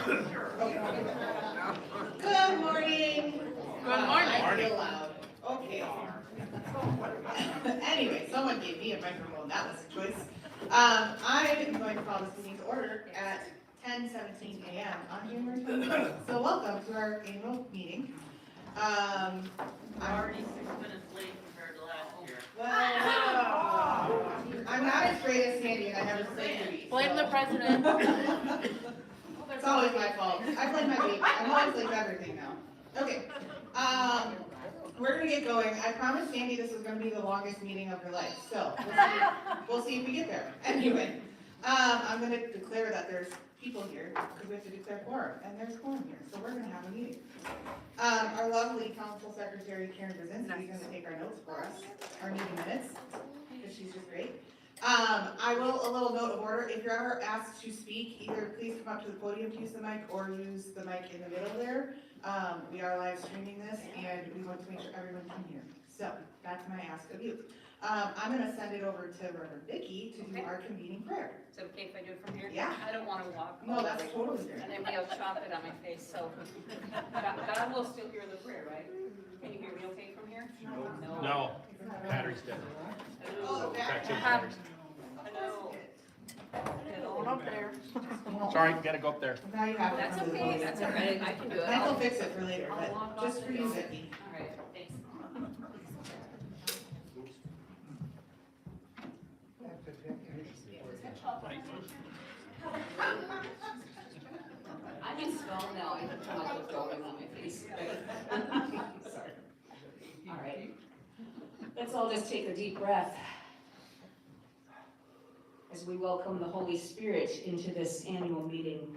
Good morning. Good morning. I feel loud. Okay. Anyway, someone gave me a microphone, that was a choice. I am going to call this meeting to order at 10:17 a.m. on January 29th. So welcome to our annual meeting. We're already 6 minutes late compared to last year. Well, I'm not as great as Sandy and I never say to be. Blame the president. It's always my fault. I blame my baby. I'm always late for everything now. Okay. We're gonna get going. I promised Sandy this was gonna be the longest meeting of her life, so we'll see if we get there. Anyway, I'm gonna declare that there's people here, because we have to declare quorum, and there's quorum here, so we're gonna have a meeting. Our lovely council secretary, Karen Brzezinski, is gonna take our notes for us, our meeting minutes, because she's just great. A little note of order, if you're ever asked to speak, either please come up to the podium to use the mic, or use the mic in the middle there. We are live streaming this, and we want to make sure everyone can hear. So, that's my ask of you. I'm gonna send it over to Reverend Vicky to do our convening prayer. Is it okay if I do it from here? Yeah. I don't want to walk. No, that's totally fair. And then we have chocolate on my face, so God will still hear the prayer, right? Can you hear me okay from here? No, battery's dead. Oh, Got two that. batteries. Hello. Going up there. Sorry, gotta go up there. Now you have it. That's okay, that's all right, I can do it. I will All fix it for later, but just for you, Vicky. right, thanks. I'm in smell now, I can come up with going on my face. Sorry. All right. Let's all just take a deep breath as we welcome the Holy Spirit into this annual meeting.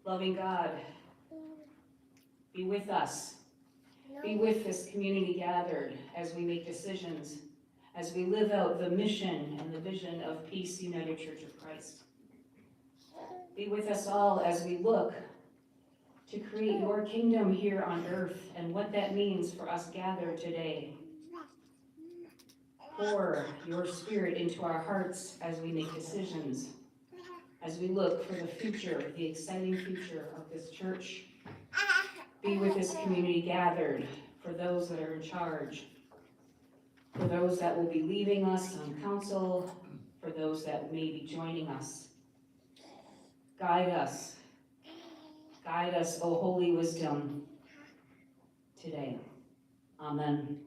Loving God, be with us. Be with this community gathered as we make decisions, as we live out the mission and the vision of Peace United Church of Christ. Be with us all as we look to create your kingdom here on earth and what that means for us gathered today. Pour your spirit into our hearts as we make decisions, as we look for the future, the exciting future of this church. Be with this community gathered, for those that are in charge, for those that will be leaving us on council, for those that may be joining us. Guide us, O Holy Wisdom, today. Amen.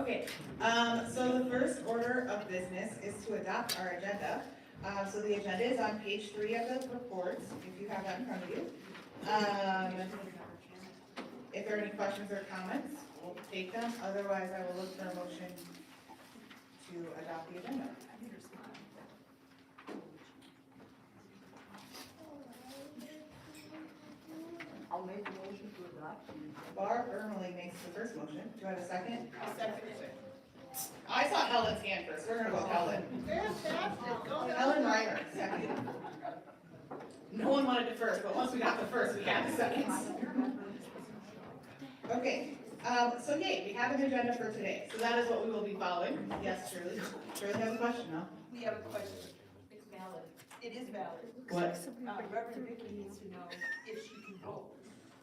Okay, so the first order of business is to adopt our agenda. So the agenda is on page 3 of the reports, if you have that in front of you. If there are any questions or comments, we'll take them. Otherwise, I will look for a motion to adopt the agenda. I'll make a motion to adopt. Barb Ermeling makes the first motion. Do I have a second? I'll second it. I saw Helen's hand first. We're gonna go with Helen. Fantastic, go ahead. Helen Reiner, second. No one wanted it first, but once we got the first, we had the seconds. Okay, so yay, we have an agenda for today. So that is what we will be following. Yes, Shirley. Shirley has a question, no? We have a question. It's valid. It is valid. What? Reverend Vicky needs to know if she can vote,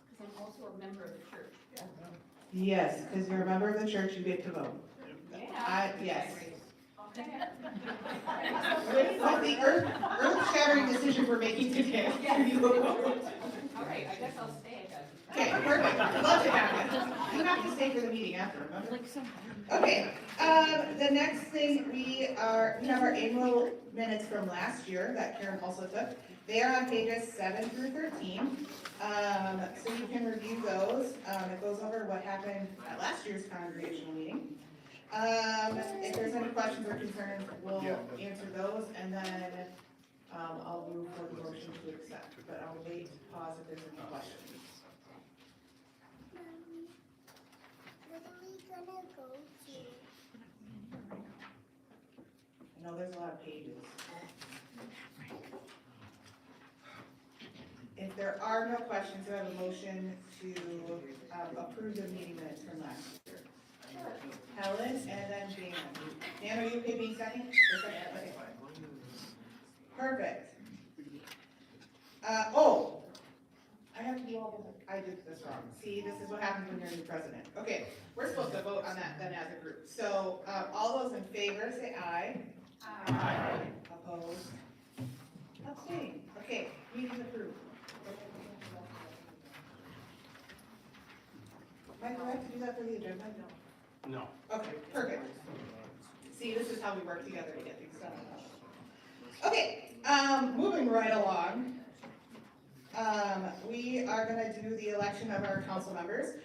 because I'm also a member of the church. Yes, because you're a member of the church, you get to vote. Yes. What the earth-shattering decision we're making today. You will vote. All right, I guess I'll stay. Okay, perfect. I'd love to have you. You have to stay for the meeting after, remember? Okay, the next thing we have our annual minutes from last year that Karen also took. They are on pages 7 through 13. So you can review those. It goes over what happened at last year's congregational meeting. If there's any questions or concerns, we'll answer those, and then I'll move for the motion to accept, but I'll wait, pause if there's any questions. What are we gonna go to? I know there's a lot of pages. If there are no questions, do I have a motion to approve the meeting minutes from last year? Helen, and then Dan. Dan, are you okay being second? Or second? Okay. Perfect. Oh, I have to do all the, I did this wrong. See, this is what happens when you're the president. Okay, we're supposed to vote on that then as a group. So, all those in favor, say aye. Aye. Opposed? Abstain. Okay, meeting approved. Michael, I have to do that for the agenda? No. Okay, perfect. See, this is how we work together to get things done. Okay, moving right along. We are gonna do the election of our council members.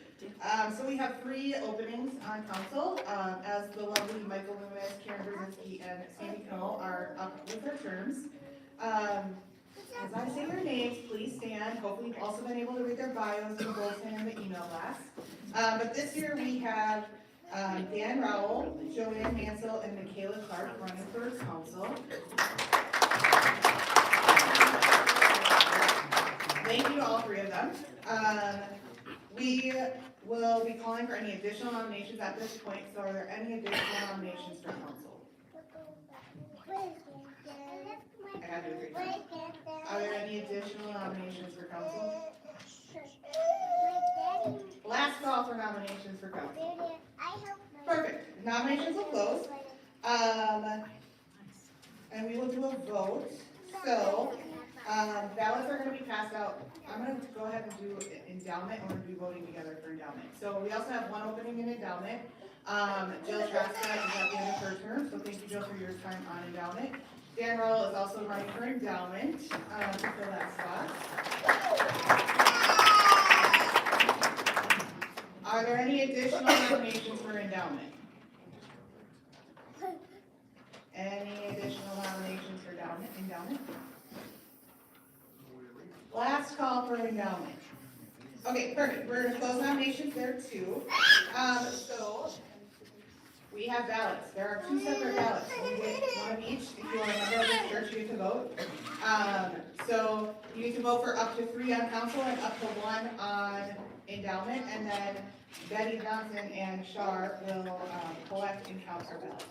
So we have 3 openings on council, as the lovely Michael Loomis, Karen Brzezinski, and Sandy Knoll are up with their terms. As I say your names, please stand. Hopefully you've also been able to read their bios in bulletin and the email blast. But this year we have Dan Rowell, Joanne Mansell, and Michaela Clark running for council. Thank you to all 3 of them. We will be calling for any additional nominations at this point, so are there any additional nominations for council? I gotta do it 3 times. Are there any additional nominations for council? Last call for nominations for council. Perfect. Nominations will close. And we will do a vote. So, ballots are gonna be passed out. I'm gonna go ahead and do endowment, and we're gonna be voting together for endowment. So we also have 1 opening in endowment. Jill Traska is at the end of her term, so thank you, Jill, for your time on endowment. Dan Rowell is also running for endowment, to fill that spot. Are there any additional nominations for endowment? Any additional nominations for endowment? Last call for endowment. Okay, perfect. We're gonna close nominations there too. So we have ballots. There are 2 separate ballots. You get 1 of each. If you are a member of this church, you get to vote. So you need to vote for up to 3 on council and up to 1 on endowment, and then Betty Johnson and Shar will collect and count our ballots.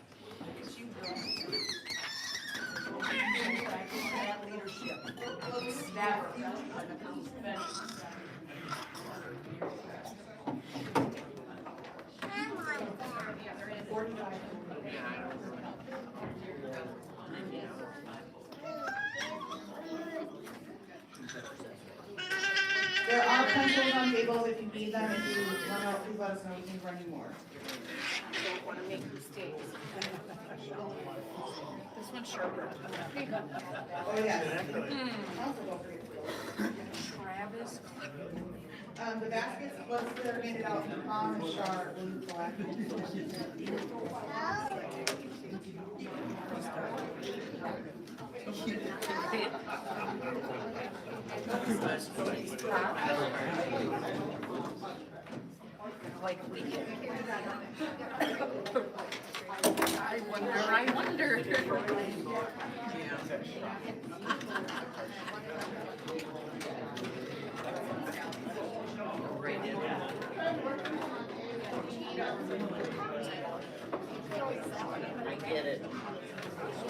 There are pencils on tables if you need them. If you run out, please let us know. We can run you more. Don't wanna make mistakes. This one's sharper. Oh, yes. Also, don't forget. Travis. The baskets, once they're handed out, Mom and Shar will collect. Like we get. I wonder. I get it.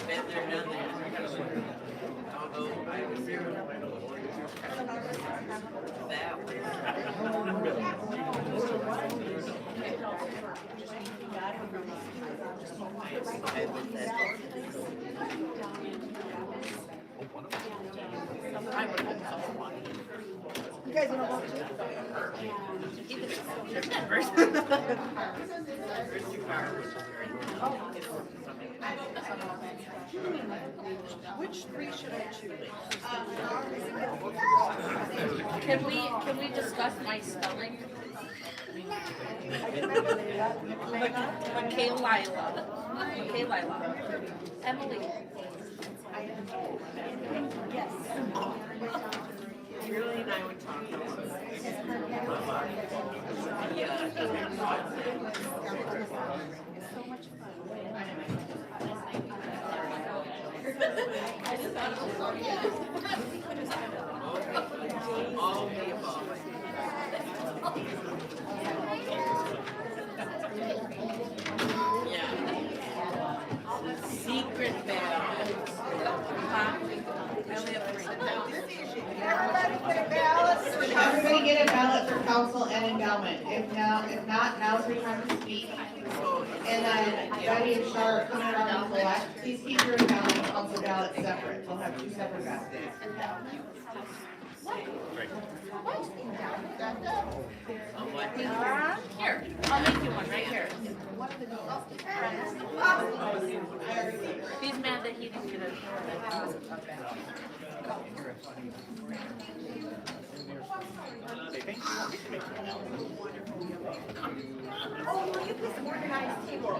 Been there, done that. Although I was there. That I would hope so. You guys wanna vote too? Which 3 should I choose? Can we discuss my spelling? Michaela. Emily. Yes. Really, and I would talk. All of the above. Secret ballot. I only have 3. Everybody get a ballot for council and endowment. If not, now's your time to speak. And then Betty and Char are coming around and collect. Please keep your endowment and council ballots separate. We'll have 2 separate baskets. Here, I'll make you one right here. He's mad that he didn't get a. Oh, will you please organize table?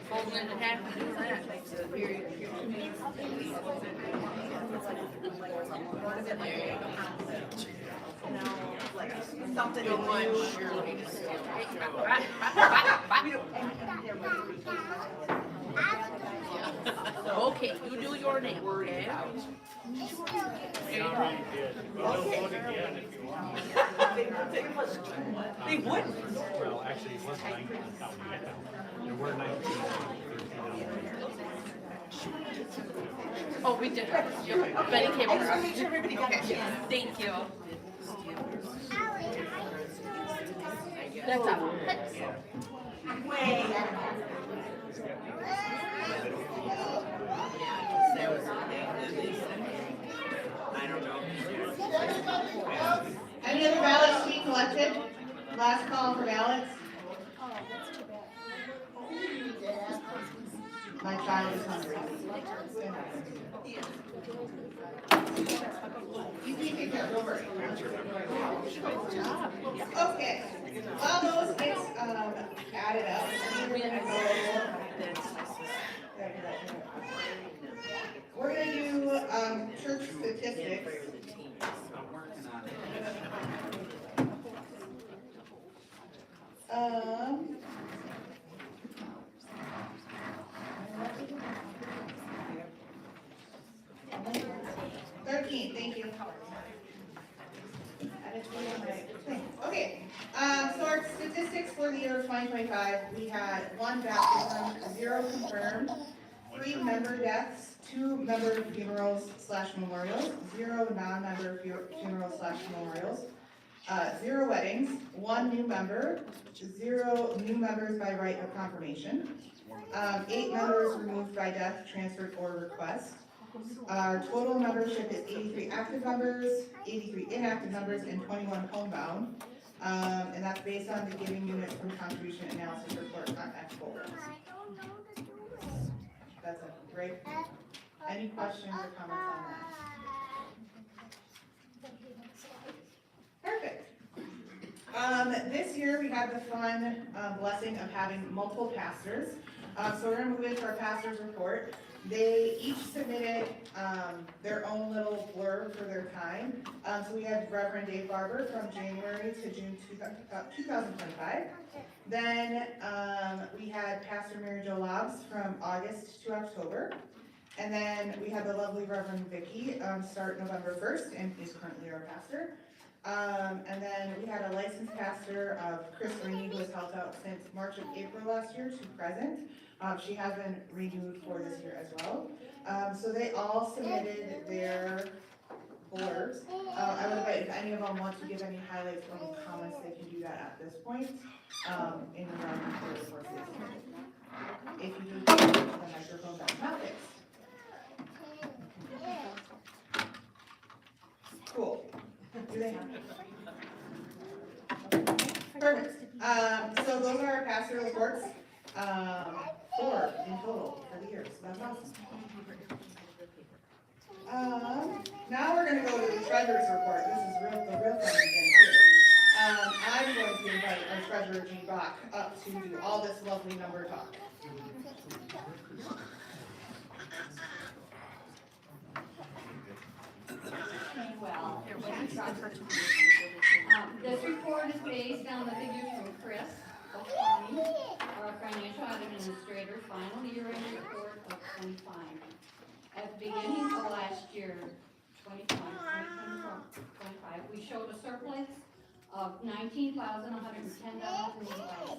Fold it in half and do that. Something to watch Shirley to see. Okay, you do your name, okay? We'll vote again if you want. They wouldn't. Well, actually, it was 19 county now. There were 19. Oh, we did. Betty came I just want to over. make sure everybody got a chance. Thank you. That's all. Way. That was the thing that they said. I don't know. Any other ballots to be collected? Last call for ballots. My child is hungry. You can take that over. Okay, while those get, added up, we're gonna do, church statistics. Thank you. Okay, so our statistics for the year of 2025, we had 1 baptism, 0 confirmed, 3 member deaths, 2 member funerals / memorials, 0 non-member funerals / memorials, 0 weddings, 1 new member, 0 new members by right of confirmation, 8 members removed by death, transferred, or request. Our total membership is 83 active members, 83 inactive members, and 21 homebound. And that's based on the giving unit from contribution analysis report on Expo. That's it, right? Any questions or comments on that? Perfect. This year we have the fun blessing of having multiple pastors. So we're gonna move into our pastor's report. They each submitted their own little blurb for their time. So we had Reverend Dave Barber from January to June 2025. Then we had Pastor Mary Jo Lobbs from August to October. And then we had the lovely Reverend Vicky start November 1st and is currently our pastor. And then we had a licensed pastor of Chris Rainey, who has helped out since March of April last year to present. She has been renewed for this year as well. So they all submitted their blurbs. I would invite, if any of them want to give any highlights or any comments, they can do that at this point, in the round for the course of this meeting. If you do, the microphone that's not fixed. Cool. Do they have it? Perfect. So those are our pastor reports. 4 in total for the year, so that's awesome. Now we're gonna go to the treasurer's report. This is the real fun thing too. I'm going to invite our treasurer, Jean Bach, up to do all this lovely number talk. Well, this report is based on the figures from Chris O'Connell, our financial auditor, and Administrator final year-end report of 25. At the beginning of last year, 2025, we showed a surplus of $19,110.85.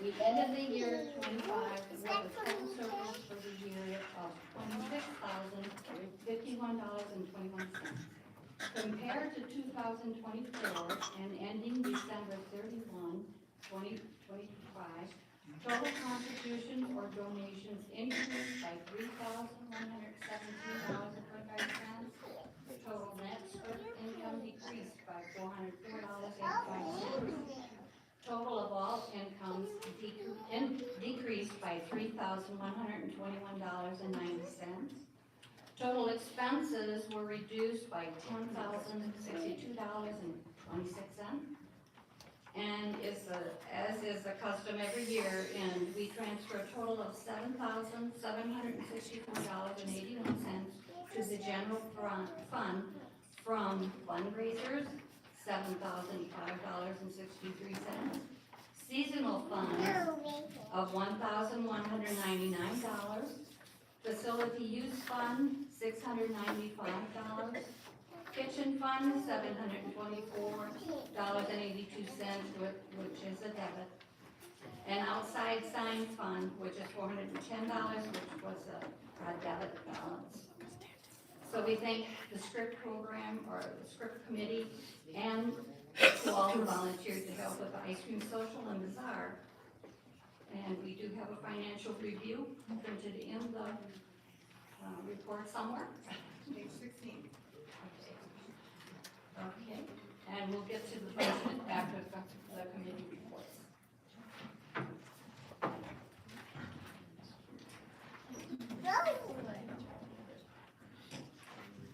We ended the year 25 with a total surplus for the year of $26,051.21. Compared to 2024 and ending December 31, 2025, total contributions or donations increased by $3,117.25. Total net income decreased by $404.85. Total of all incomes decreased by $3,121.90. Total expenses were reduced by $10,062.26. And as is the custom every year, and we transfer a total of $7,764.81 to the general fund from fundraisers, $7,005.63, seasonal funds of $1,199, facility use fund, $695, kitchen fund, $724.82, which is a debit, and outside sign fund, which is $410, which was a debit balance. So we thank the script program, or the script committee, and to all who volunteered to help with the ice cream social and bazaar. And we do have a financial review printed in the report somewhere. Page 16. Okay, and we'll get to the budget after the committee reports.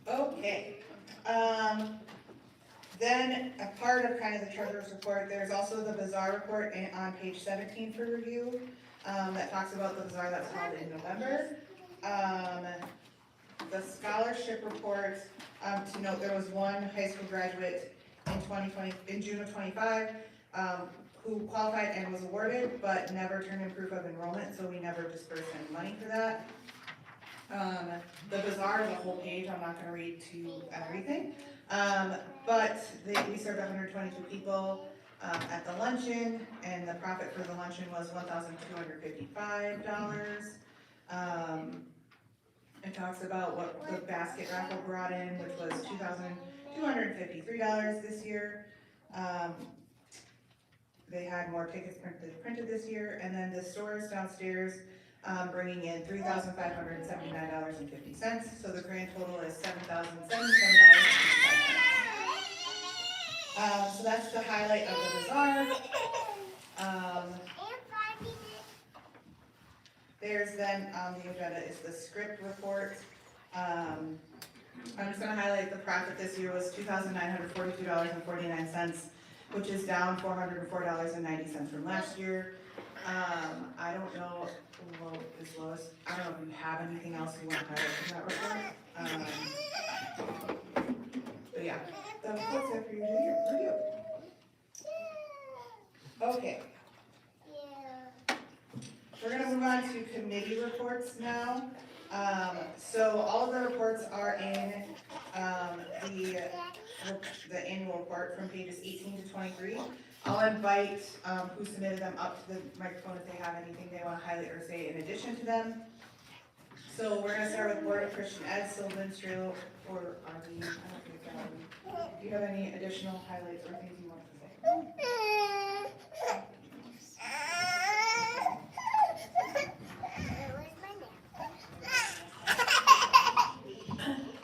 Okay, then a part of kind of the treasurer's report, there's also the bazaar report on page 17 for review, that talks about the bazaar that's held in November. The scholarship report, to note, there was one high school graduate in June of 25, who qualified and was awarded, but never turned in proof of enrollment, so we never dispersed any money for that. The bazaar is a whole page, I'm not gonna read to everything. But we served 122 people, at the luncheon, and the profit for the luncheon was $1,255. It talks about what the basket raffle brought in, which was $2,253 this year. They had more tickets printed this year, and then the stores downstairs, bringing in $3,579.50, so the grand total is $7,077.55. So that's the highlight of the bazaar. There's then, on the agenda is the script report. I'm just gonna highlight the profit this year was $2,942.49, which is down $404.90 from last year. I don't know, Lois, I don't know if you have anything else you want to highlight from that report. But yeah, the report's there for you to review. Okay. We're gonna move on to committee reports now. So all of the reports are in the annual report from pages 18 to 23. I'll invite who submitted them up to the microphone if they have anything they want to highlight or say in addition to them. So we're gonna start with Board of Christian Ed, Sylvan, Strelo, or Arlene. I don't think Arlene. Do you have any additional highlights or things you want to say?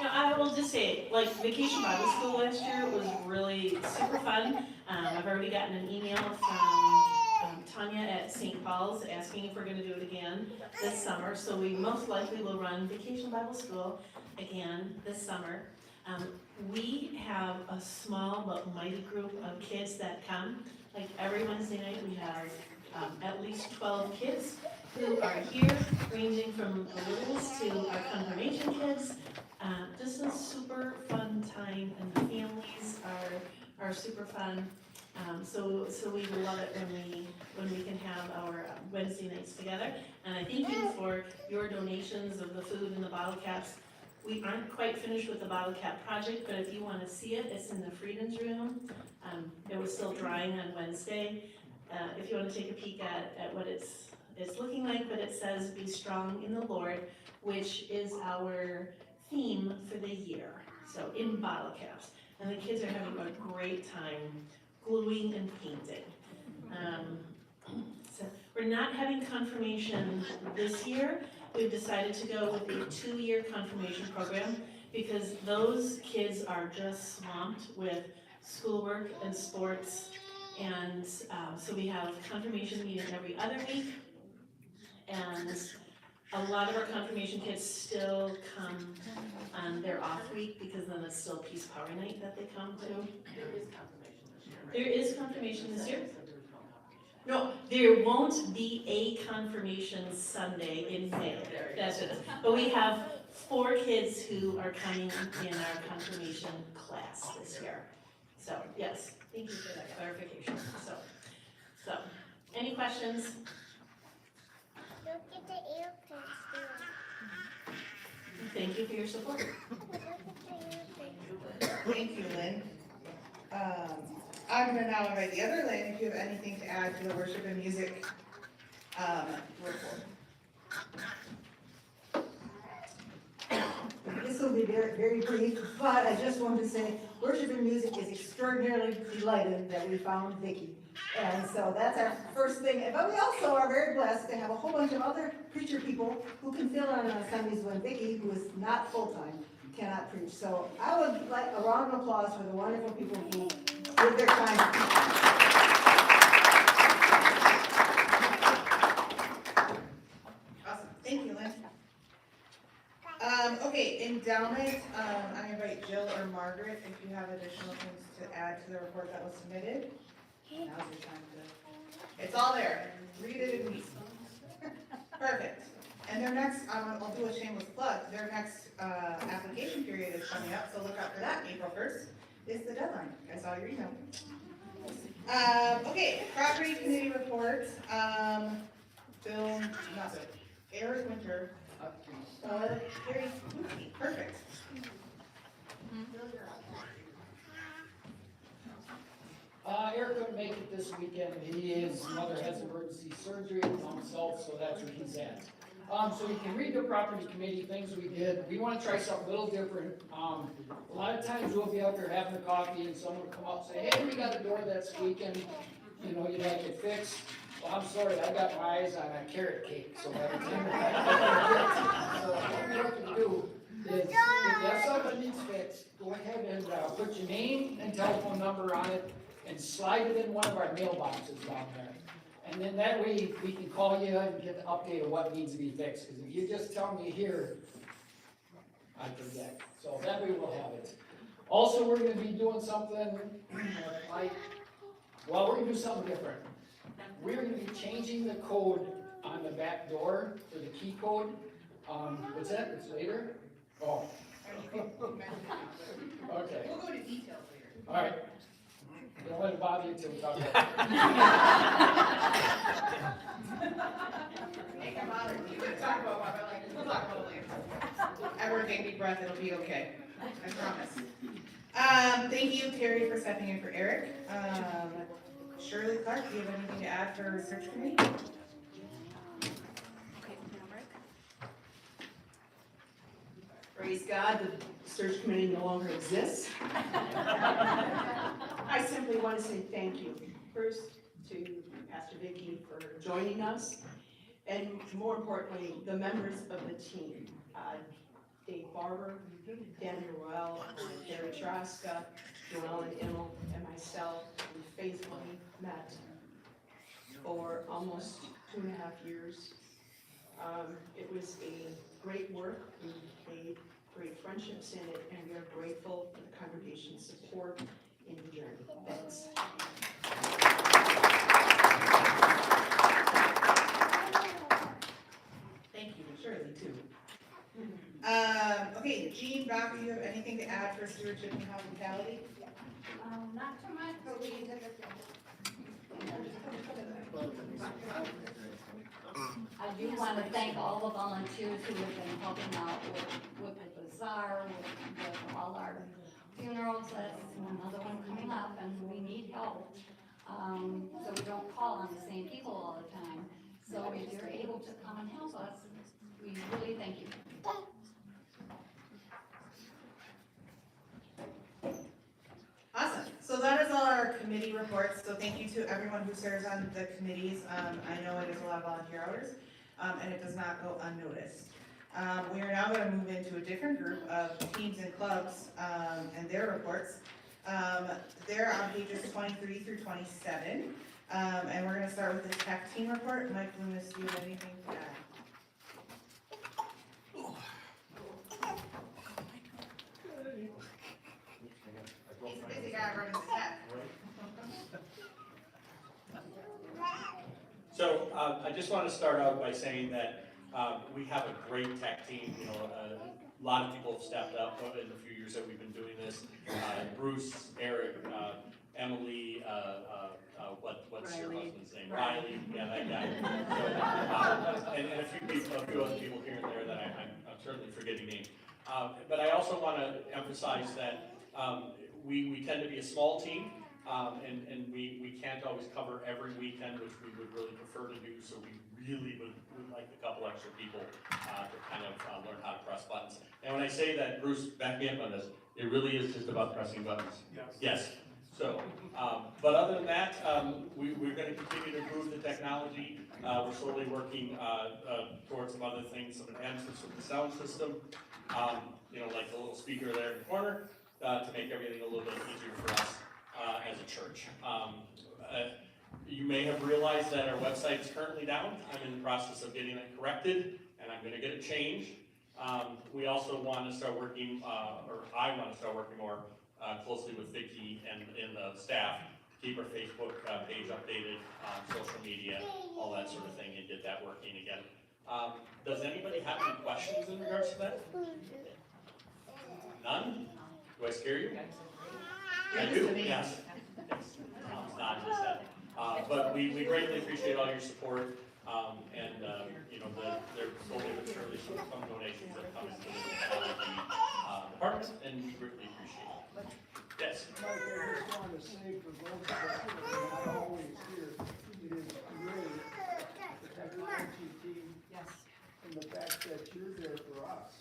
I will just say, like, Vacation Bible School last year was really super fun. I've already gotten an email from Tanya at St. Paul's asking if we're gonna do it again this summer. So we most likely will run Vacation Bible School again this summer. We have a small but mighty group of kids that come. Like every Wednesday night, we have at least 12 kids who are here, ranging from the littles to our confirmation kids. Just a super fun time, and the families are super fun. So we love it when we can have our Wednesday nights together. And I thank you for your donations of the food and the bottle caps. We aren't quite finished with the bottle cap project, but if you want to see it, it's in the Freedom's Room. It was still drying on Wednesday. If you want to take a peek at what it's looking like, but it says, "Be strong in the Lord," which is our theme for the year. So in bottle caps. And the kids are having a great time gluing and painting. So we're not having confirmation this year. We've decided to go with a 2-year confirmation program because those kids are just swamped with schoolwork and sports. And so we have confirmation meeting every other week. And a lot of our confirmation kids still come on their off week because then it's still Peace Power Night that they come to. There is confirmation this year. No, there won't be a confirmation Sunday in May. That's it. But we have 4 kids who are coming in our confirmation class this year. So, yes, thank you for that clarification. So, any questions? Look at the airplanes there. Thank you for your support. Look at the airplanes. Thank you, Lynn. I'm gonna now invite the other Lynn, if you have anything to add to the worship and music, report. This will be very, very brief, but I just wanted to say, worship and music is extraordinarily delighted that we found Vicki. And so that's our first thing, but we also are very blessed to have a whole bunch of other preacher people who can fill in on Sundays when Vicki, who is not full-time, cannot preach. So I would like a round of applause for the wonderful people who give their time. Awesome, thank you, Lynn. Okay, endowment, I invite Jill or Margaret if you have additional things to add to the report that was submitted. Now's your time to, it's all there, read it and read. Perfect. And their next, I'll do a shameless plug, their next, application period is coming up, so look out for that, April 1st is the deadline, I saw your email. Okay, property committee report, Bill, not Bill, Eric Winter, or Gary Spooky, perfect. Eric couldn't make it this weekend, his mother has emergency surgery down south, so that's where he's at. So you can read the property committee things we did, we wanna try something a little different. A lot of times we'll be out there having a coffee and someone will come up and say, hey, we got a door that's squeaking, you know, you'd like it fixed. Well, I'm sorry, I got my eyes on a carrot cake, so by the time so what we're looking to do is, if you have something that needs fixed, go ahead and put your name and telephone number on it and slide it in one of our mailboxes down there. And then that way we can call you and get the update of what needs to be fixed, because if you just tell me here, I forget. So that way we'll have it. Also, we're gonna be doing something like, well, we're gonna do something different. We're gonna be changing the code on the back door for the key code. What's that? It's later? Oh. Okay. We'll go to details later. All right. Don't let it bother you till we talk about it. Hey, come on, you can talk about what I like, we'll talk about it later. Everyone take a deep breath, it'll be okay, I promise. Thank you, Terry, for stepping in for Eric. Shirley Clark, do you have anything to add for search committee? Praise God, the search committee no longer exists. I simply want to say thank you, first to Pastor Vicki for joining us, and more importantly, the members of the team. Dave Barber, Danny Royale, Gary Traska, Joellen Immel, and myself, we faithfully met for almost 2.5 years. It was a great work. We made great friendships in it, and we are grateful for the congregation's support in the journey. Thanks. Thank you, Shirley, too. Okay, Jean, Doc, do you have anything to add for stewardship and hospitality? Not too much, but we did it. I do want to thank all the volunteers who have been helping out with the bazaar, with all our funerals. That's another one coming up, and we need help. So we don't call on the same people all the time. So if you're able to come and help us, we really thank you. Awesome, so that is all our committee reports, so thank you to everyone who serves on the committees. I know it is a lot of volunteer hours, and it does not go unnoticed. We are now gonna move into a different group of teams and clubs, and their reports. They're on pages 23 through 27, and we're gonna start with the tech team report. Mike Loomis, do you have anything to add? He's a busy guy running the tech. So, I just want to start out by saying that, we have a great tech team, you know, a lot of people have stepped up in the few years that we've been doing this. Bruce, Eric, Emily, what's your husband's name? Riley, yeah, that guy. So, and a few other people here and there that I'm certainly forgetting names. But I also want to emphasize that, we tend to be a small team, and we can't always cover every weekend, which we would really prefer to do, so we really would like a couple extra people to kind of learn how to press buttons. And when I say that, Bruce, back me up on this, it really is just about pressing buttons. Yes. So, but other than that, we're going to continue to improve the technology. We're slowly working towards some other things, some enhancements with the sound system, you know, like the little speaker there in the corner, to make everything a little bit easier for us as a church. You may have realized that our website is currently down. I'm in the process of getting it corrected, and I'm going to get it changed. We also want to start working, or I want to start working more closely with Vicki and the staff to keep our Facebook page updated, social media, all that sort of thing, and get that working again. Does anybody have any questions in regards to that? None? Do I scare you? I do, yes. Tom's nodding his head. But we greatly appreciate all your support, and, you know, there slowly but surely some donations that come into the technology department, and we greatly appreciate it. Yes? Mike, I just wanted to say for those of us that are not always here, it is great, the technology team, and the fact that you're there for us.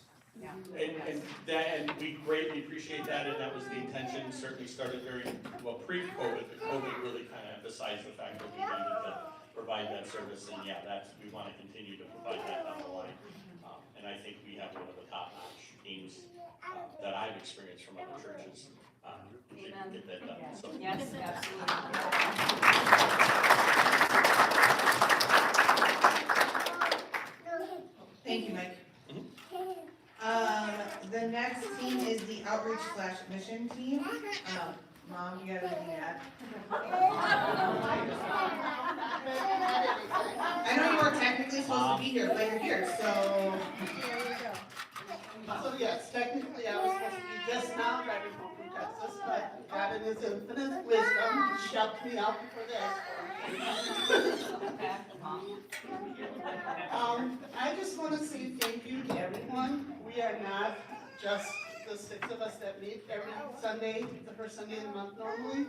And we greatly appreciate that, and that was the intention. Certainly started very well pre-COVID, but COVID really kind of emphasized the fact that we needed to provide that service, and yeah, we want to continue to provide that down the line. And I think we have one of the top-notch teams that I've experienced from other churches to get that done. So, Yes, absolutely. Thank you, Mike. The next team is the outreach/mission team. Mom, you got anything to add? I know you weren't technically supposed to be here, but you're here, so. So yes, technically I was supposed to be just now driving home from Texas, but God in His infinite wisdom shoved me out before this. I just want to say thank you to everyone. We are not just the 6 of us that meet every Sunday, the first Sunday of the month normally.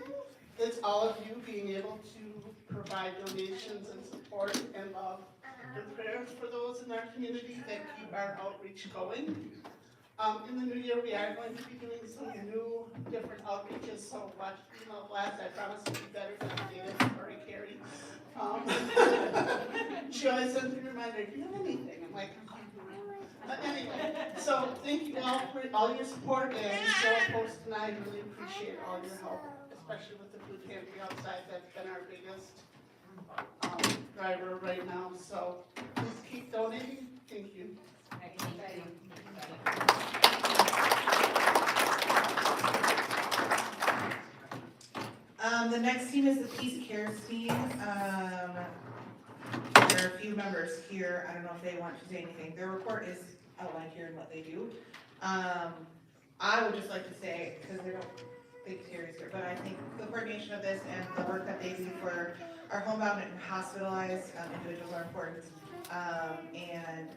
It's all of you being able to provide donations and support and love and prayers for those in our community that keep our outreach going. In the new year, we are going to be doing some new, different outreaches, so watch email blasts. I promise to be better than I did. Sorry, Carrie. She always sends me a reminder, do you have anything? I'm like, but anyway, so thank you all for all your support and show up post tonight. I really appreciate all your help, especially with the food pantry outside. That's been our biggest driver right now. So please keep donating. Thank you. The next team is the Peace Cares team. There are a few members here. I don't know if they want to say anything. Their report is outlined here and what they do. I would just like to say, because I don't think Terry's here, but I think the coordination of this and the work that they do for our homebound and hospitalized individuals are important. And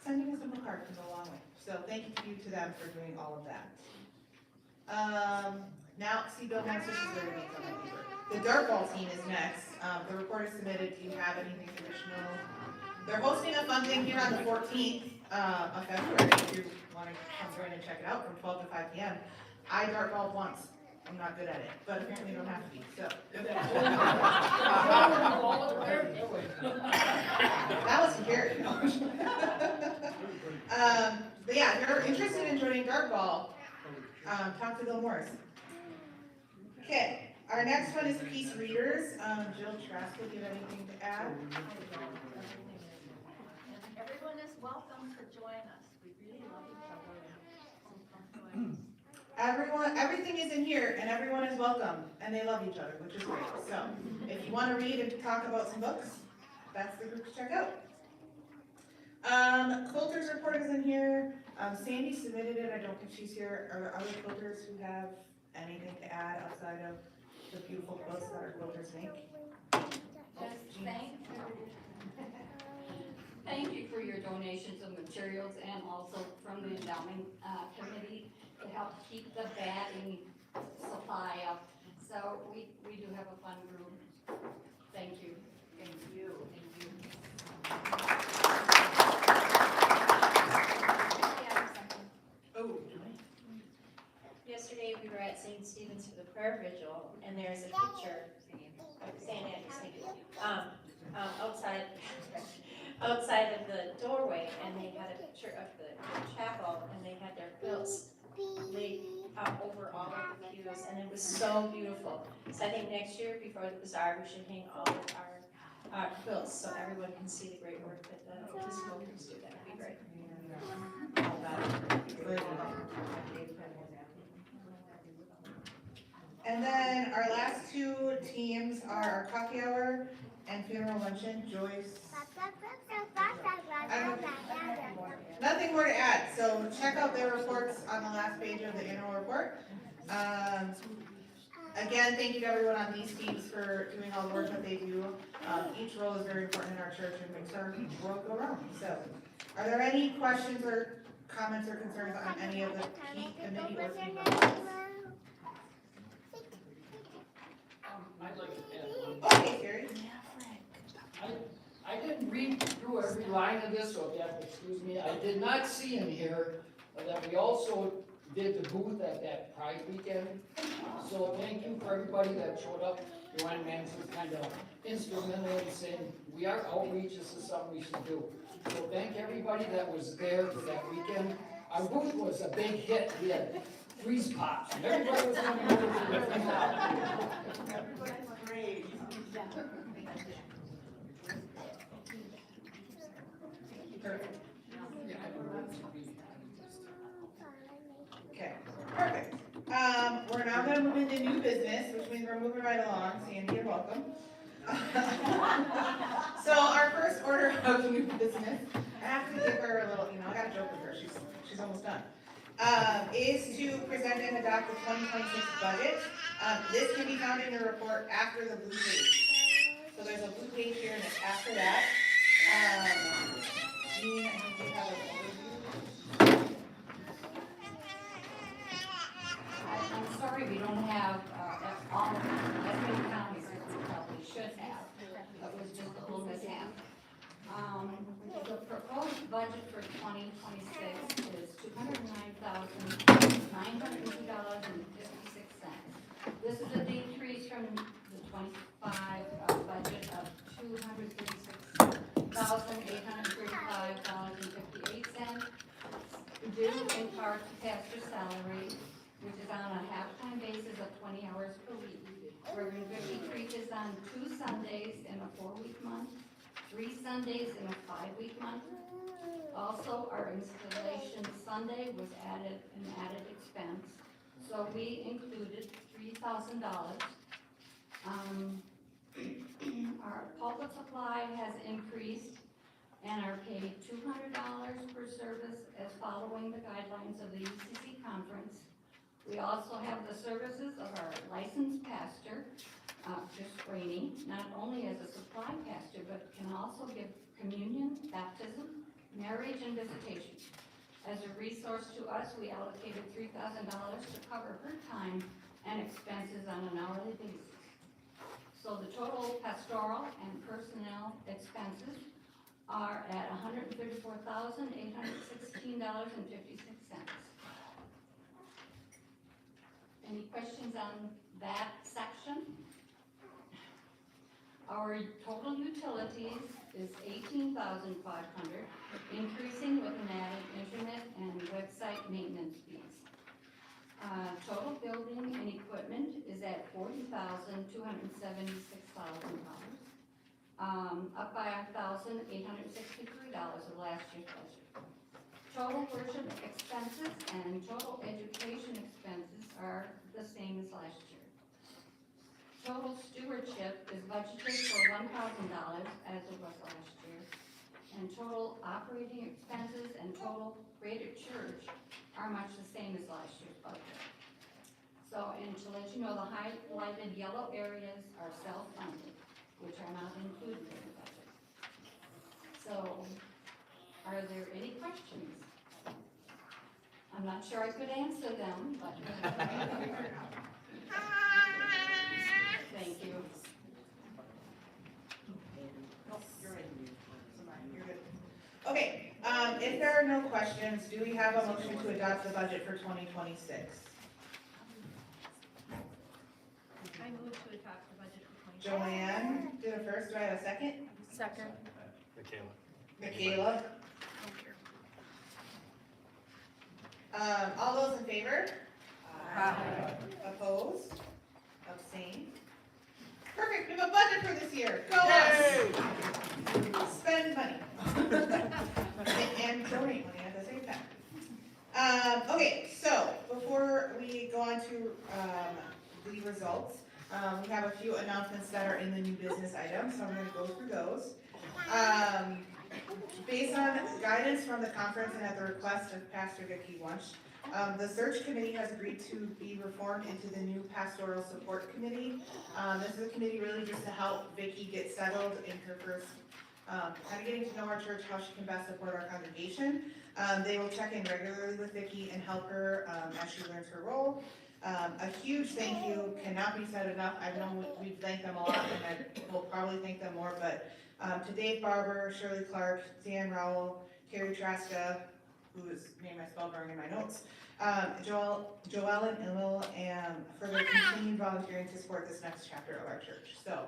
sending a simple card goes a long way. So thank you to them for doing all of that. Now, see, Bill Max, this is where we need something deeper. The dart ball team is next. The report is submitted. Do you have anything additional? They're hosting a fun thing here on the 14th of February. If you want to come join and check it out from 12 to 5 p.m. I dart balled once. I'm not good at it, but apparently you don't have to be, so. That was scary. But yeah, if you're interested in joining dart ball, talk to Bill Morris. Okay, our next one is Peace Readers. Jill Trask, do you have anything to add? Everyone is welcome to join us. We really love each other. So come join us. Everything is in here, and everyone is welcome, and they love each other, which is great. So, if you want to read and talk about some books, that's the group to check out. Quilters report is in here. Sandy submitted it. I don't think she's here. Are there other quilters who have anything to add outside of the beautiful quilts that our quilters make? Just thank you for your donations of materials and also from the endowment committee to help keep the batting supply up. So we do have a fun group. Thank you. Thank you. Thank you. Oh. Yesterday, we were at St. Stephen's for the prayer vigil, and there's a picture of St. Andrews, thank you, outside of the doorway, and they had a picture of the chapel, and they had their quilts laid out over all of the pews, and it was so beautiful. So I think next year, before the bazaar, we should hang all of our quilts, so everyone can see the great work that the smokers do. That would be great. And then our last two teams are our coffee hour and funeral luncheon. Joyce. Nothing more to add, so check out their reports on the last page of the annual report. Again, thank you to everyone on these teams for doing all the work that they do. Each role is very important in our church and makes our world go round. So, are there any questions or comments or concerns on any of the key committee or team members? I'd like to add one. Okay, Terry. I didn't read through every line of this, so if you have to excuse me, I did not see in here that we also did the booth at that Pride weekend. So thank you for everybody that showed up. Joanne Mans was kind of instrumental in saying, outreach, this is something we should do. So thank everybody that was there for that weekend. Our booth was a big hit. We had freeze pops, and everybody was coming over for the freeze pop. Great. Okay, perfect. We're now gonna move into new business, which means we're moving right along. Sandy, you're welcome. So our first order of new business, I have to give her a little, I got a joke with her, she's almost done, is to present and adopt the 2026 budget. This can be found in your report after the blue page. So there's a blue page here and it's after that. Jean, I think we have an overview. I'm sorry we don't have all of them, as many counties as we probably should have. That was just a little mishap. The proposed budget for 2026 is $209,902.56. This is a decrease from the 25 budget of $236,835.58, due in part to pastor salary, which is on a half-time basis of 20 hours per week. We're going to decreases on 2 Sundays in a 4-week month, 3 Sundays in a 5-week month. Also, our installation Sunday was an added expense. So we included $3,000. Our pulpit supply has increased and are paid $200 per service as following the guidelines of the UCC conference. We also have the services of our licensed pastor, Chris Rainey, not only as a supply pastor, but can also give communion, baptism, marriage, and visitation. As a resource to us, we allocated $3,000 to cover her time and expenses on an hourly basis. So the total pastoral and personnel expenses are at $134,816.56. Any questions on that section? Our total utilities is $18,500, increasing with an added internet and website maintenance fees. Total building and equipment is at $40,276,000, up by $1,863 of last year's budget. Total worship expenses and total education expenses are the same as last year. Total stewardship is budgeted for $1,000 as it was last year. And total operating expenses and total rate of church are much the same as last year's budget. So, and to let you know, the highlighted yellow areas are self-funded, which are not included in the budget. So, are there any questions? I'm not sure I could answer them, but. Thank you. Okay, if there are no questions, do we have a motion to adopt the budget for 2026? I move to adopt the budget for 2026. Joanne did it first, do I have a second? Second. Michaela? All those in favor? Aye. Opposed? Abstained? Perfect, we have a budget for this year, go us! Spend money. And donate money at the same time. Okay, so before we go on to the results, we have a few announcements that are in the new business items, so I'm gonna go through those. Based on guidance from the conference and at the request of Pastor Vicki Wunsch, the search committee has agreed to be reformed into the new pastoral support committee. This is a committee really just to help Vicki get settled in her first, kind of getting to know our church, how she can best support our congregation. They will check in regularly with Vicki and help her as she learns her role. A huge thank you cannot be said enough. I know we've thanked them a lot and I will probably thank them more, but to Dave Barber, Shirley Clark, Dan Rowell, Carrie Traska, whose name I spelled wrong in my notes, Joellen and Lil, and for their continued volunteering to support this next chapter of our church. So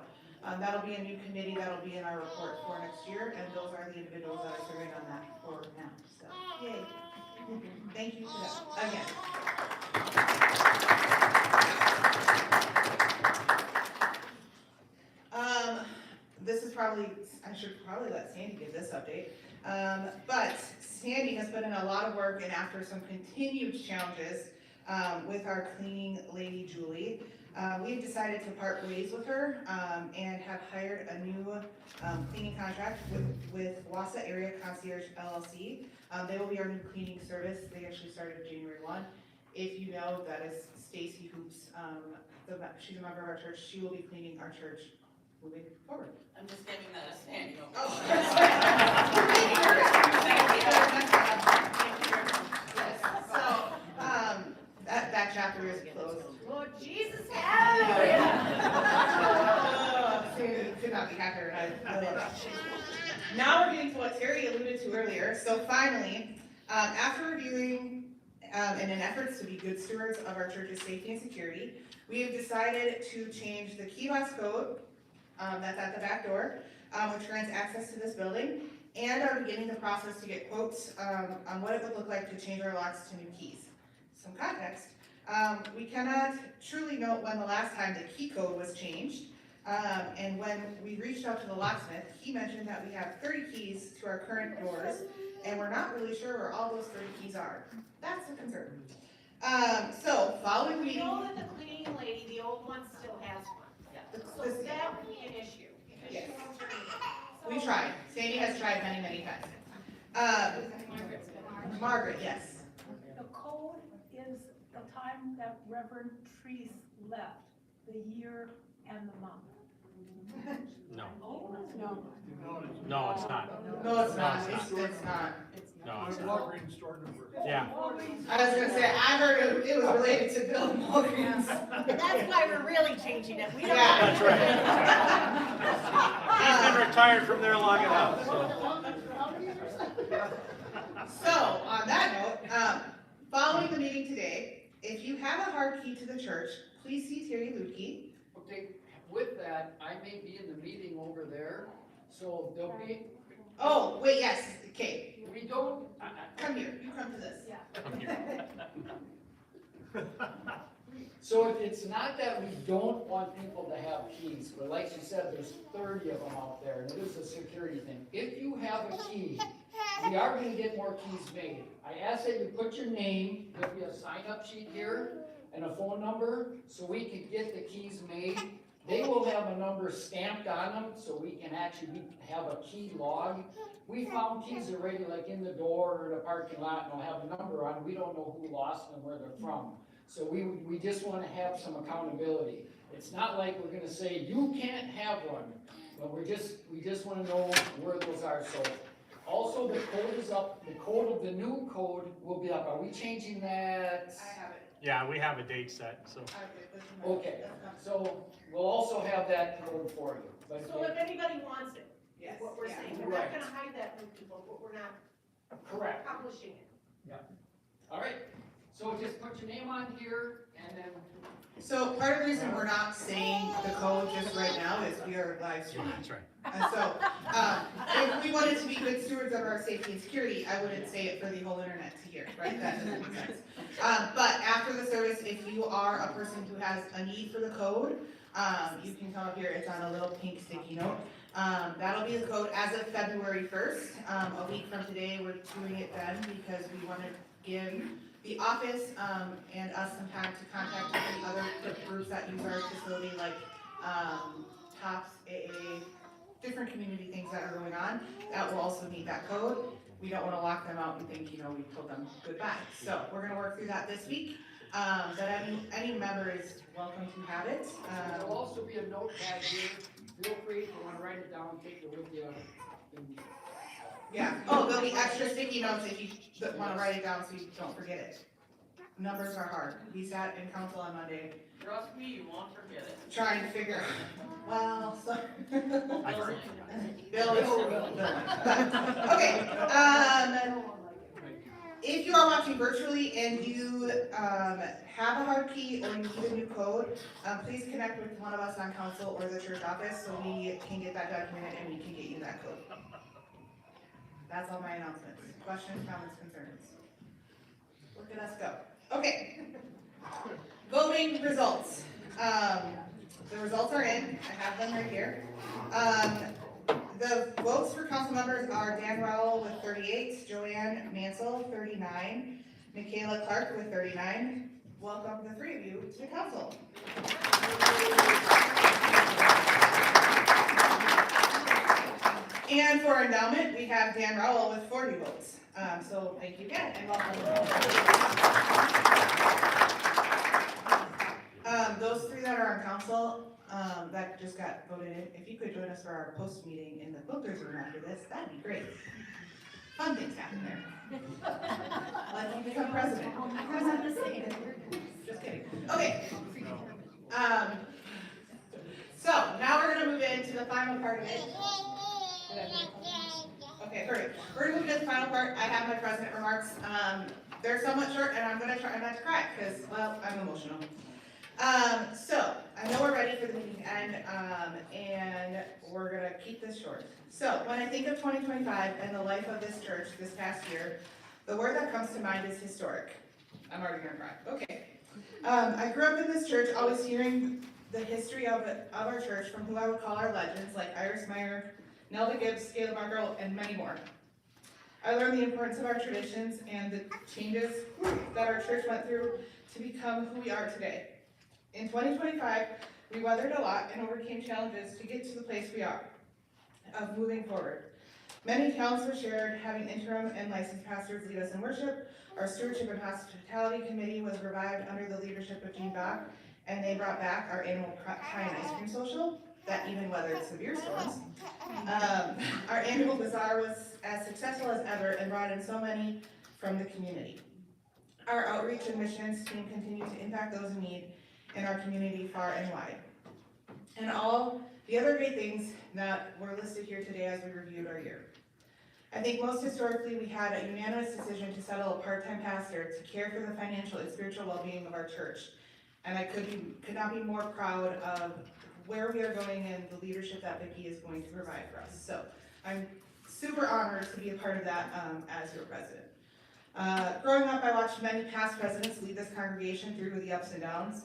that'll be a new committee that'll be in our report for next year, and those are the individuals that are serving on that for now. So, yay. Thank you for that, again. This is probably, I should probably let Sandy give this update. But Sandy has put in a lot of work, and after some continued challenges with our cleaning lady, Julie, we've decided to part ways with her and have hired a new cleaning contract with Wausau Area Concierge LLC. They will be our new cleaning service. They actually started January 1. If you know, that is Stacy Hoops. She's a member of our church. She will be cleaning our church moving forward. I'm just giving that a standing So, that chapter is closed. Lord Jesus, Sandy could not be happier. I love it. Now we're getting to what Terry alluded to earlier. So finally, after reviewing and in efforts to be good stewards of our church's safety and security, we have decided to change the key box code that's at the back door, which grants access to this building, and are beginning the process to get quotes on what it would look like to change our locks to new keys. Some context, we cannot truly know when the last time the key code was changed, and when we reached out to the locksmith, he mentioned that we have 30 keys to our current doors, and we're not really sure where all those 30 keys are. That's a concern. So, following we meeting. know that the cleaning lady, the old one, still has one. So that would be an issue. because Yes. she won't bring it. We tried. Sandy has tried many, many times. Margaret, yes. The code is the time that Reverend Treese left, the year and the month. No, No. no, it's not. No, it's not, it's it's not. No, it's My not. Walgreens store number. Yeah. I was gonna say, I heard it was related to Bill Mulgreens. That's why we're really changing it. We don't. Yeah. That's right. He's been retired from there long enough, so. So, on that note, following the meeting today, if you have a hard key to the church, please see Terry Lutke. Okay, with that, I may be in the meeting over there, so there'll be, Oh, wait, yes, okay, we don't, come here, you come to this. Come here. so it's not that we don't want people to have keys, but like you said, there's 30 of them out there, and it is a security thing. If you have a key, we are gonna get more keys made. I ask that you put your name, there'll be a sign-up sheet here, and a phone number, so we can get the keys made. They will have a number stamped on them, so we can actually have a key log. We found keys already, like in the door or the parking lot, and they'll have a number on, we don't know who lost them, where they're from. So we just wanna have some accountability. It's not like we're gonna say, you can't have one, but we just wanna know where those are, so. Also, the code is up, the code of the new code will be up, are we changing that? I have it. Yeah, we have a date set, so. Okay, so we'll also have that code for you. But So if anybody wants it, Yes, what we're yeah. saying, we're not gonna hide that from people, but we're not correct, publishing it. all right. So just put your name on here and then, So part of the reason we're not saying the code just right now is we are live streaming. That's right. And so, if we wanted to be good stewards of our safety and security, I wouldn't say it for the whole internet to hear, right? That doesn't make sense. But after the service, if you are a person who has a need for the code, you can come up here, it's on a little pink sticky note. That'll be the code as of February 1st. A week from today, we're doing it then because we want to give the office, and us some time to contact the other groups that use our facility, like, TOPS, AA, different community things that are going on, that will also need that code. We don't wanna lock them out and think, we told them goodbye. So we're gonna work through that this week. But any member is welcome to have it. there'll also be a notepad here. Feel free if you wanna write it down, take it with you. And Yeah, oh, there'll be extra sticky notes if you wanna write it down so you don't forget it. Numbers are hard. We sat in council on Monday Trust me, you won't forget it. trying to figure, well, so. I agree. Bill, okay, if you are watching virtually and you, have a hard key or you need a new code, please connect with one of us on council or the church office so we can get that documented and we can get you that code. That's all my announcements. Questions, comments, concerns? Look at us go. Okay. Voting results. The results are in. I have them right here. The votes for council members are Dan Rowell with 38, Joanne Mansell, 39, Michaela Clark with 39. Welcome the three of you to council. And for endowment, we have Dan Rowell with 40 votes. So thank you again and welcome. Those three that are on council, that just got voted in, if you could join us for our post meeting in the filters room after this, that'd be great. Fun things happen there. Like you become president. Just kidding. Okay. So now we're gonna move into the final part of it. Okay, perfect. We're gonna move to the final part. I have my president remarks. They're somewhat short and I'm gonna try not to cry because, well, I'm emotional. So I know we're ready for the meeting to end, and we're gonna keep this short. So when I think of 2025 and the life of this church this past year, the word that comes to mind is historic. I'm already gonna cry. Okay. I grew up in this church, always hearing the history of our church from who I would call our legends, like Iris Meyer, Nelda Gibbs, Caleb Markle, and many more. I learned the importance of our traditions and the changes that our church went through to become who we are today. In 2025, we weathered a lot and overcame challenges to get to the place we are, of moving forward. Many counselors shared having interim and licensed pastors lead us in worship. Our stewardship and hospitality committee was revived under the leadership of Gene Bach, and they brought back our annual pie and ice cream social that even weathered severe storms. Our annual bazaar was as successful as ever and brought in so many from the community. Our outreach and missions team continued to impact those in need in our community far and wide. And all the other great things that were listed here today as we reviewed our year. I think most historically, we had a unanimous decision to settle a part-time pastor to care for the financial and spiritual well-being of our church. And I could not be more proud of where we are going and the leadership that Vicki is going to provide for us. So I'm super honored to be a part of that as your president. Growing up, I watched many past presidents lead this congregation through the ups and downs.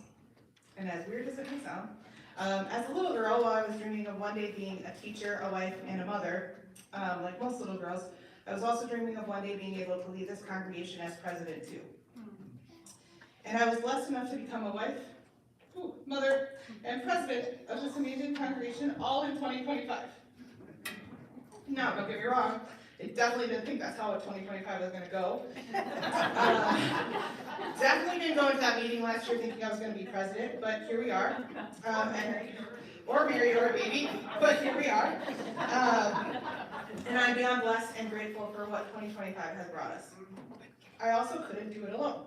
And as weird as it may sound, as a little girl, while I was dreaming of one day being a teacher, a wife, and a mother, like most little girls, I was also dreaming of one day being able to lead this congregation as president too. And I was blessed enough to become a wife, mother, and president of this amazing congregation all in 2025. Now, don't get me wrong, I definitely didn't think that's how 2025 was gonna go. Definitely didn't go into that meeting last year thinking I was gonna be president, but here we are. Or married or a baby, but here we are. And I'm beyond blessed and grateful for what 2025 has brought us. I also couldn't do it alone.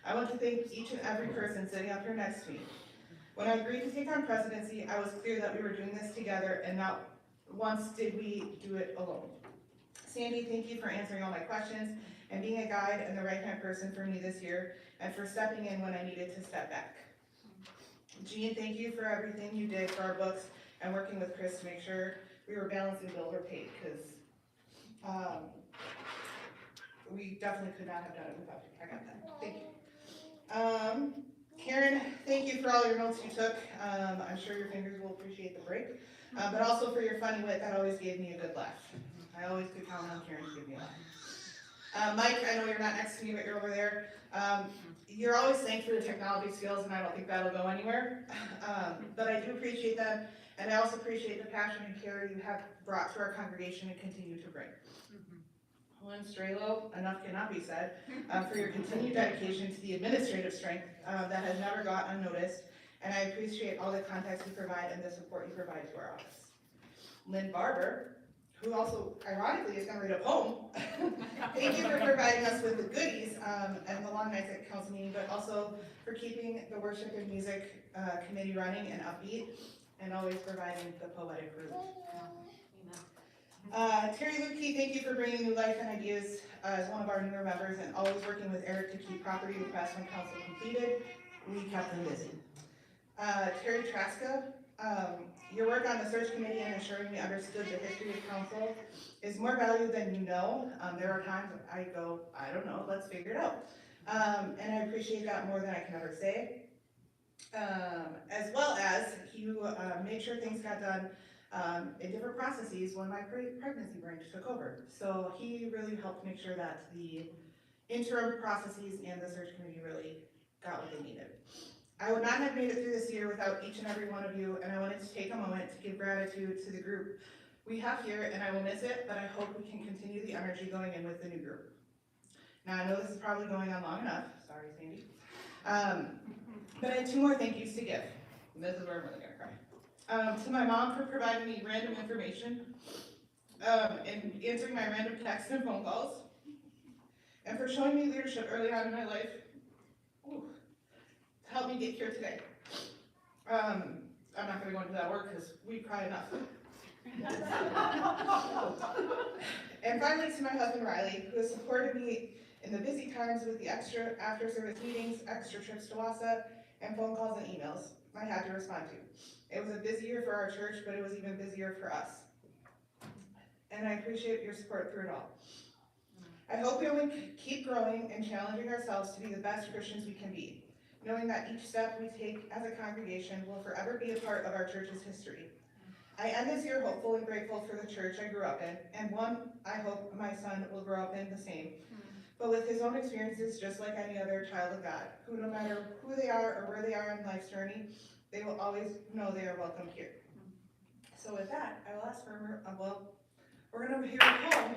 I want to thank each and every person sitting up here next to me. When I agreed to take on presidency, I was clear that we were doing this together and not once did we do it alone. Sandy, thank you for answering all my questions and being a guide and the right-hand person for me this year and for stepping in when I needed to step back. Jean, thank you for everything you did for our books and working with Chris to make sure we were balanced and bills were paid, because we definitely could not have done it without you. I got that. Thank you. Karen, thank you for all your notes you took. I'm sure your fingers will appreciate the break, but also for your funny wit that always gave me a good laugh. I always could count on Karen to give me a laugh. Mike, I know you're not next to me, but you're over there. You're always thanked for the technology skills, and I don't think that'll go anywhere. But I do appreciate that, and I also appreciate the passion and care you have brought to our congregation and continue to bring. Lynn Strelo, enough cannot be said, for your continued dedication to the administrative strength that has never gone unnoticed, and I appreciate all the context you provide and the support you provide to our office. Lynn Barber, who also ironically is going to read a poem. Thank you for providing us with the goodies and the long nights at council meeting, but also for keeping the worship and music committee running and upbeat, and always providing the poetic root. Terry Lukey, thank you for bringing new life and ideas as one of our newer members, and always working with Eric to keep property requests when council completed. We kept them busy. Terry Traska, your work on the search committee and ensuring we understood the history of council is more valued than you know. There are times I go, I don't know, let's figure it out. And I appreciate that more than I can ever say. As well as you made sure things got done in different processes when my pregnancy branch took over. So he really helped make sure that the interim processes and the search committee really got what they needed. I would not have made it through this year without each and every one of you, and I wanted to take a moment to give gratitude to the group we have here, and I will miss it, but I hope we can continue the energy going in with the new group. Now, I know this is probably going on long enough, sorry, Sandy, but I have two more thank yous to give. This is where I'm really gonna cry. To my mom for providing me random information, and answering my random texts and phone calls, and for showing me leadership early on in my life. Ooh. Help me get here today. I'm not gonna go into that work because we cry enough. And finally to my husband Riley, who has supported me in the busy times with the extra after service meetings, extra trips to Wausau, and phone calls and emails I had to respond to. It was a busy year for our church, but it was even busier for us. And I appreciate your support through it all. I hope we will keep growing and challenging ourselves to be the best Christians we can be, knowing that each step we take as a congregation will forever be a part of our church's history. I end this year hopeful and grateful for the church I grew up in, and one I hope my son will grow up in the same, but with his own experiences just like any other child of God, who no matter who they are or where they are in life's journey, they will always know they are welcome here. So with that, I will ask for We're gonna hear a poem.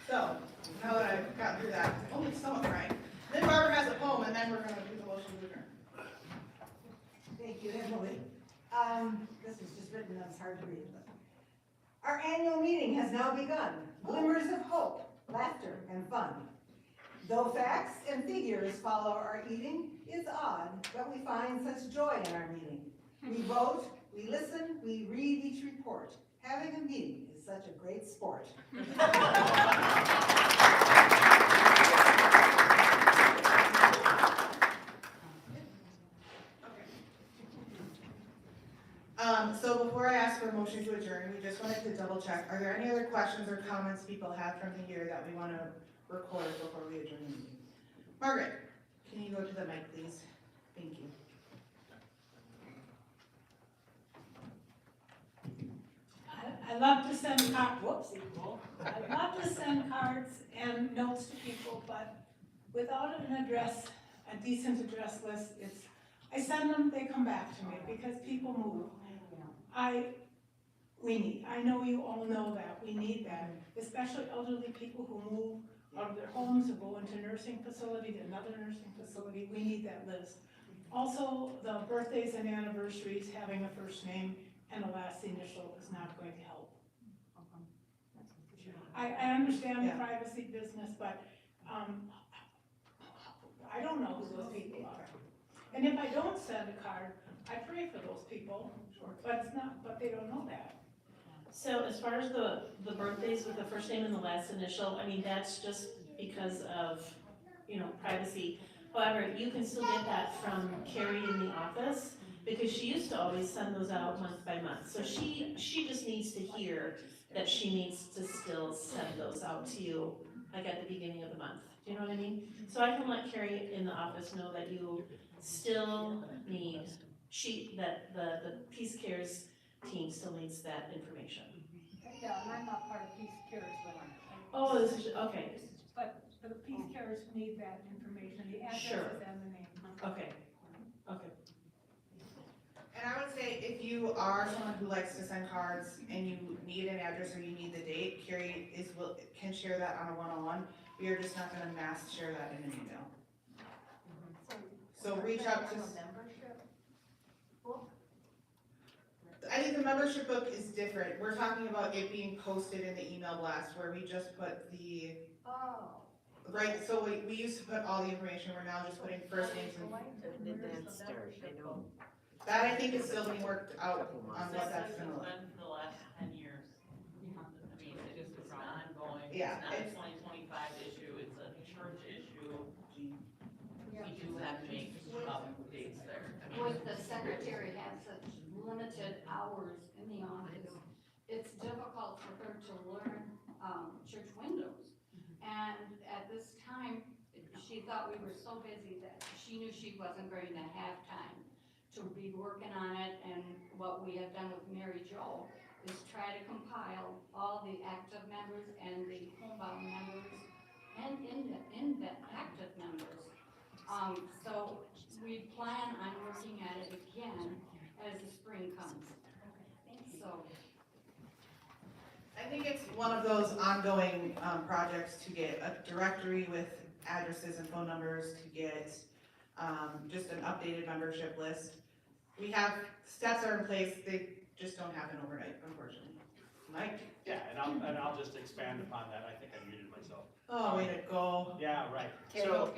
So, now that I've gotten through that, only somewhat right. Then Barbara has a poem, and then we're gonna do the motion to adjourn. Thank you, Emily. This was just written, that's hard to read, but. Our annual meeting has now begun. Glimmers of hope, laughter, and fun. Though facts and figures follow our eating, it's odd, but we find such joy in our meeting. We vote, we listen, we read each report. Having a meeting is such a great sport. So before I ask for a motion to adjourn, we just wanted to double check. Are there any other questions or comments people have from the year that we want to record before we adjourn the meeting? Margaret, can you go to the mic, please? Thank you. I love to send I love to send cards and notes to people, but without an address, a decent address list, I send them, they come back to me, because people move. I know you all know that, we need that, especially elderly people who move out of their homes, who go into nursing facility, to another nursing facility, we need that list. Also, the birthdays and anniversaries, having a first name and a last initial is not going to help. I understand the privacy business, but, I don't know who those people are. And if I don't send a card, I pray for those people, but they don't know that. So as far as the birthdays with the first name and the last initial, I mean, that's just because of, privacy. However, you can still get that from Carrie in the office, because she used to always send those out month by month. So she just needs to hear that she needs to still send those out to you, like at the beginning of the month. Do you know what I mean? So I can let Carrie in the office know that you still need, that the Peace Cares team still needs that information. Yeah, and I'm not part of Peace Cares, but Oh, this is, okay, but the Peace Cares need that information, the Sure. addresses and the name. okay. And I would say if you are someone who likes to send cards and you need an address or you need the date, Carrie can share that on a one-on-one. We are just not gonna mass share that in an email. So reach out to. I think the membership book is different. We're talking about it being posted in the email blast where we just put the. Right, so we used to put all the information, we're now just putting first names and. Did that start? I know. That I think is still being worked out on what that's gonna look. Been for the last 10 years. I mean, it's ongoing. Yeah, It's not a 2025 issue, it's a church issue. We do have to make dates there. I mean, With the secretary has such limited hours in the office, it's difficult for her to learn, church windows. And at this time, she thought we were so busy that she knew she wasn't going to have time to be working on it. And what we have done with Mary Jo is try to compile all the active members and the homebound members and active members. So we plan on working at it again as the spring comes. So. I think it's one of those ongoing projects to get a directory with addresses and phone numbers, to get just an updated membership list. We have steps are in place, they just don't happen overnight, unfortunately. Mike? Yeah, and I'll just expand upon that. I think I muted myself. Oh, way to go. Yeah, right. So,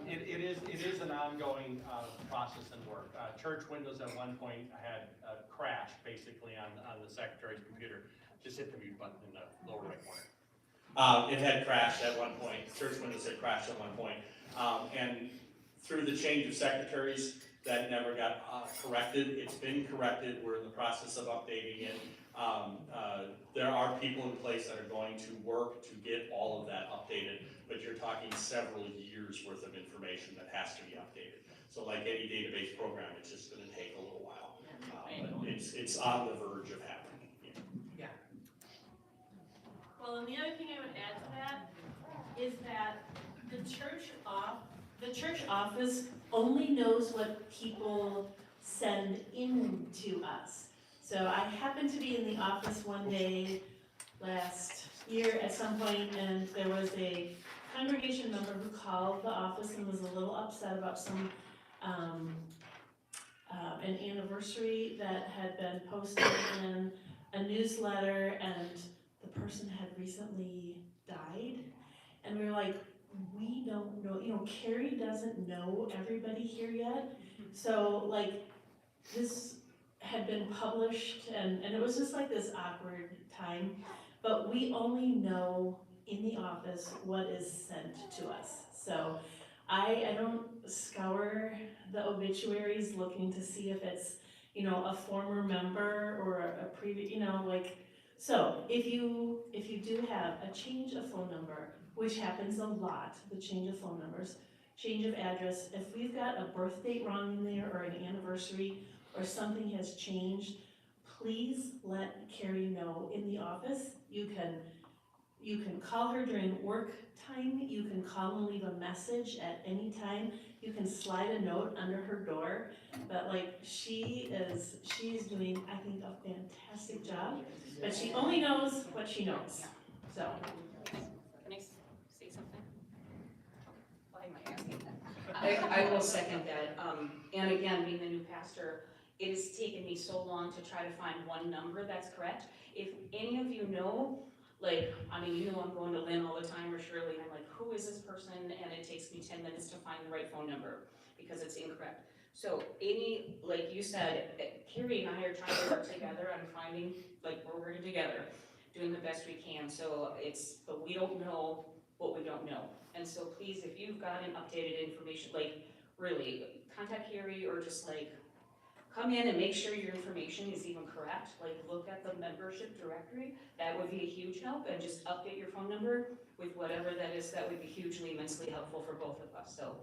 it is an ongoing process and work. Church Windows at one point had crashed basically on the secretary's computer. Just hit the mute button in the lower right corner. It had crashed at one point. Church Windows had crashed at one point. And through the change of secretaries, that never got corrected. It's been corrected. We're in the process of updating it. There are people in place that are going to work to get all of that updated, but you're talking several years worth of information that has to be updated. So like any database program, it's just gonna take a little while. But it's on the verge of happening. Yeah. Well, and the other thing I would add to that is that the church office only knows what people send in to us. So I happened to be in the office one day last year at some point, and there was a congregation member who called the office and was a little upset about some, an anniversary that had been posted in a newsletter, and the person had recently died. And we were like, we don't know, Carrie doesn't know everybody here yet. So like, this had been published, and it was just like this awkward time. But we only know in the office what is sent to us. So I don't scour the obituaries looking to see if it's, a former member or a previous, so if you do have a change of phone number, which happens a lot, the change of phone numbers, change of address, if we've got a birth date wrong in there or an anniversary or something has changed, please let Carrie know in the office. You can call her during work time, you can call and leave a message at any time, you can slide a note under her door, but like, she's doing, I think, a fantastic job, but she only knows what she knows, so. Can I say something? Why am I asking that? I will second that, and again, being the new pastor, it has taken me so long to try to find one number that's correct. If any of you know, I'm going to Lynn all the time, or Shirley, and I'm like, who is this person? And it takes me 10 minutes to find the right phone number, because it's incorrect. So like you said, Carrie and I are trying to work together on finding, we're working together, doing the best we can. So but we don't know what we don't know. And so please, if you've got an updated information, really, contact Carrie, or just come in and make sure your information is even correct. Look at the membership directory. That would be a huge help, and just update your phone number with whatever that is. That would be hugely, immensely helpful for both of us. So,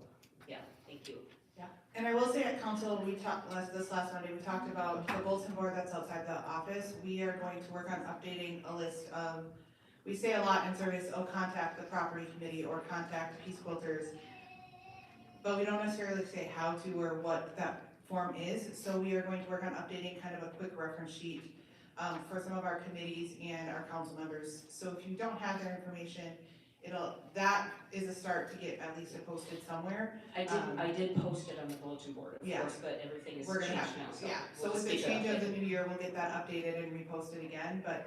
yeah, thank you. Yeah, and I will say at council, we talked, this last Monday, we talked about the bulletin board that's outside the office. We are going to work on updating a list of, we say a lot in service, contact the property committee or contact Peace Quilters, but we don't necessarily say how to or what that form is. So we are going to work on updating kind of a quick reference sheet for some of our committees and our council members. So if you don't have their information, that is a start to get at least it posted somewhere. I did post it on the bulletin board, of course, but everything is changed now. So yeah, we'll so with the speak change up. of the new year, we'll get that updated and reposted again, but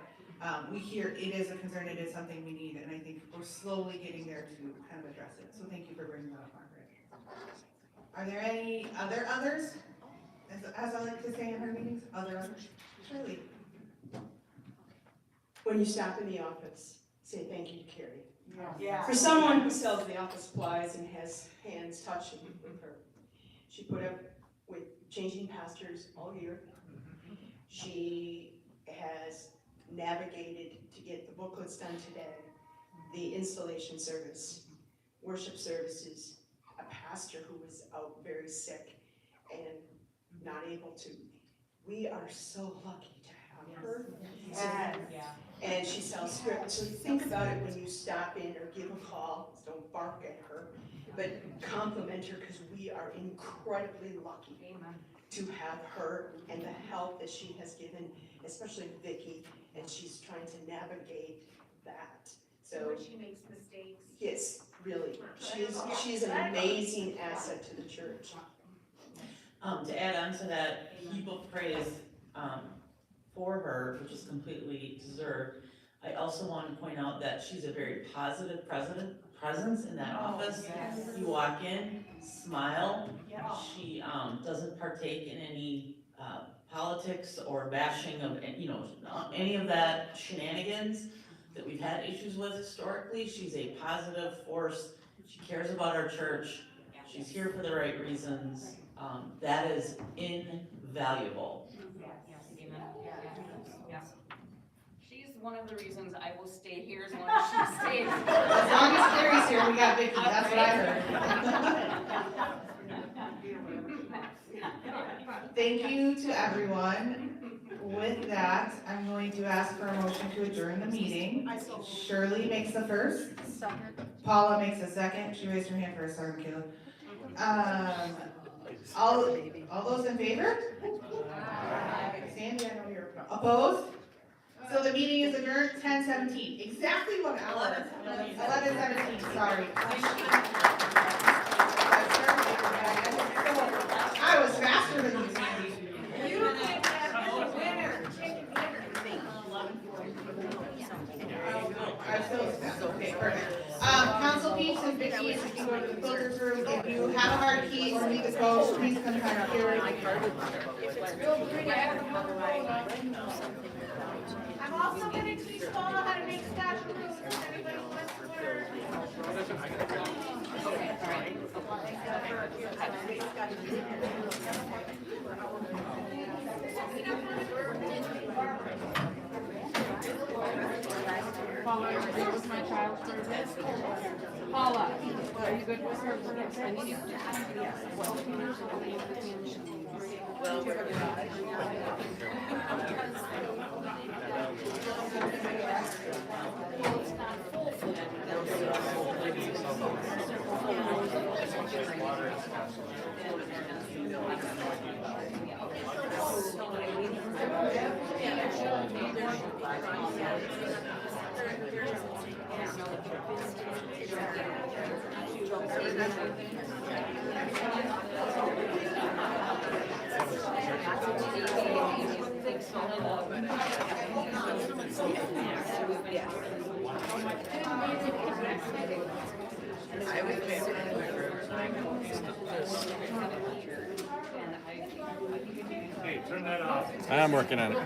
we hear it is a concern, it is something we need, and I think we're slowly getting there to kind of address it. So thank you for bringing that up, Margaret. Are there any others? As I like to say in her meetings, others? Shirley? When you stop in the office, say thank you to Carrie. Yeah. For someone who sells the office supplies and has hands touching with her. She put up with changing pastors all year. She has navigated to get the booklets done today, the installation service, worship services, a pastor who was out very sick and not able to. We are so lucky to have her. And she sells scripts. So think about it when you stop in or give a call. Don't bark at her, but compliment her, because we are incredibly lucky to have her and the help that she has given, especially Vicki, and she's trying to navigate that. So When she makes mistakes. yes, really, she's an amazing asset to the church. To add on to that, heap of praise, for her, which is completely deserved. I also want to point out that she's a very positive presence in that office. yes. You walk in, smile. She doesn't partake in any politics or bashing of, any of that shenanigans that we've had issues with historically. She's a positive force. She cares about our church. She's here for the right reasons. That is invaluable. She's one of the reasons I will stay here as long as she stays. As long as Carrie's here, we got Vicki, that's what I heard. Thank you to everyone. with that, I'm going to ask for a motion to adjourn the meeting. Shirley makes the first. Paula makes a second. She raised her hand first, sorry, Michaela. All those in favor? Sandy, I know you're opposed. So the meeting is adjourned 10:17. Exactly 1 hour. 11:17, sorry. I was faster than you, Sandy. I'm so fast. Okay, perfect. Council Peeps and Vicky, if you can go to the filters room. If you have a hard key or need to go, please come down up here. I'm also gonna teach Paula how to make scotch brews, if anybody wants to learn. Paula, are you good with my child service? Paula, are you good with her service? I need you to ask yes. I'm working on it.